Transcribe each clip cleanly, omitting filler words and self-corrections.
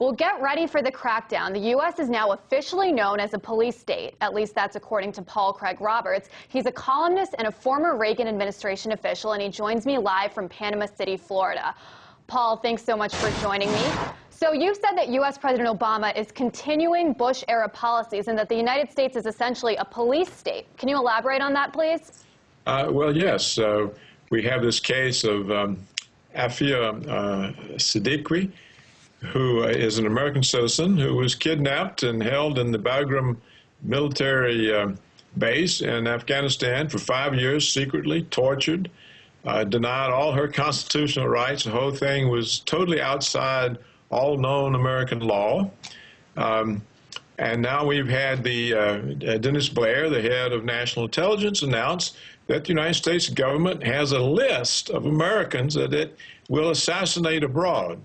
Well, get ready for the crackdown. The U.S. is now officially known as a police state. At least that's according to Paul Craig Roberts. He's a columnist and a former Reagan administration official, and he joins me live from Panama City, Florida. Paul, thanks so much for joining me. So you've said that U.S. President Obama is continuing Bush-era policies and that the United States is essentially a police state. Can you elaborate on that, please? Well, yes. We have this case of Afia Siddiqui, who is an American citizen who was kidnapped and held in the Bagram military base in Afghanistan for 5 years, secretly tortured, denied all her constitutional rights. The whole thing was totally outside all known American law. And now we've had the Dennis Blair, the head of national intelligence, announce that the United States government has a list of Americans that it will assassinate abroad.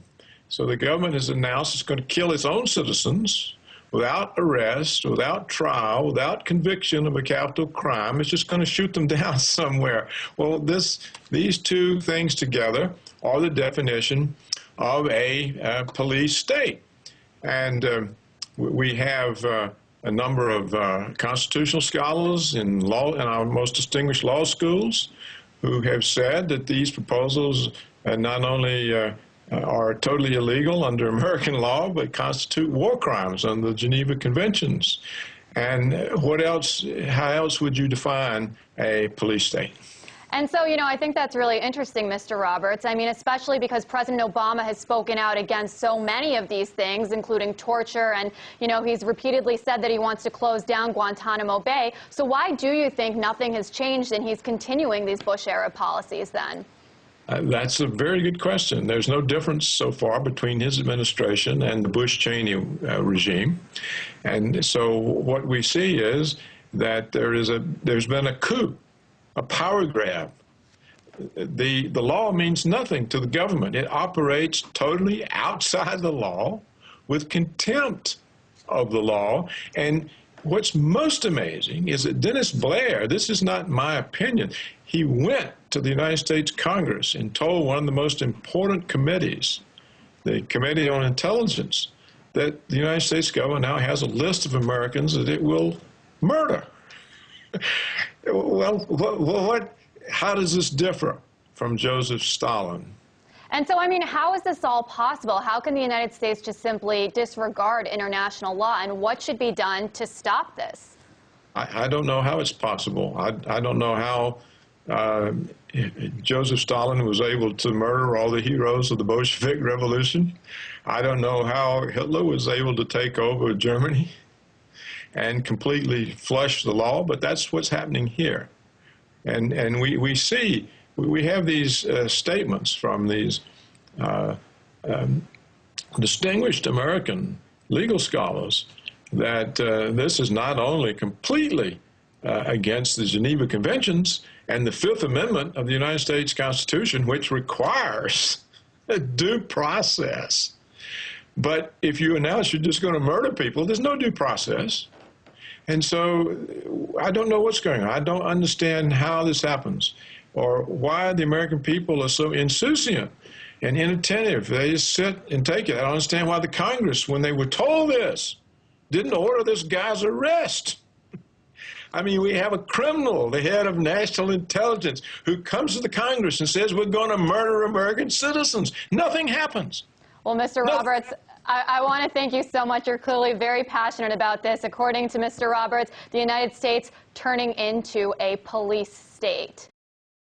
So the government has announced it's going to kill its own citizens without arrest, without trial, without conviction of a capital crime. It's just going to shoot them down somewhere. Well, these two things together are the definition of a police state. And we have a number of constitutional scholars in our most distinguished law schools who have said that these proposals not only are totally illegal under American law, but constitute war crimes under the Geneva Conventions. And what else? How else would you define a police state? And so, I think that's really interesting, Mr. Roberts. I mean, especially because President Obama has spoken out against so many of these things, including torture, and, he's repeatedly said that he wants to close down Guantanamo Bay. So why do you think nothing has changed and he's continuing these Bush-era policies then? That's a very good question. There's no difference so far between his administration and the Bush-Cheney regime. And so what we see is that there's been a coup, a power grab. The law means nothing to the government. It operates totally outside the law with contempt of the law. And what's most amazing is that Dennis Blair, this is not my opinion, he went to the United States Congress and told one of the most important committees, the Committee on Intelligence, that the United States government now has a list of Americans that it will murder. Well, how does this differ from Joseph Stalin? And so, I mean, how is this all possible? How can the United States just simply disregard international law? And what should be done to stop this? I don't know how it's possible. I don't know how Joseph Stalin was able to murder all the heroes of the Bolshevik Revolution. I don't know how Hitler was able to take over Germany and completely flush the law, but that's what's happening here. And we have these statements from these distinguished American legal scholars that this is not only completely against the Geneva Conventions and the Fifth Amendment of the United States Constitution, which requires a due process. But if you announce you're just going to murder people, there's no due process. And so I don't know what's going on. I don't understand how this happens or why the American people are so insouciant and inattentive. They just sit and take it. I don't understand why the Congress, when they were told this, didn't order this guy's arrest. I mean, we have a criminal, the head of national intelligence, who comes to the Congress and says we're going to murder American citizens. Nothing happens. Well, Mr. Roberts, I want to thank you so much. You're clearly very passionate about this. According to Mr. Roberts, the United States turning into a police state.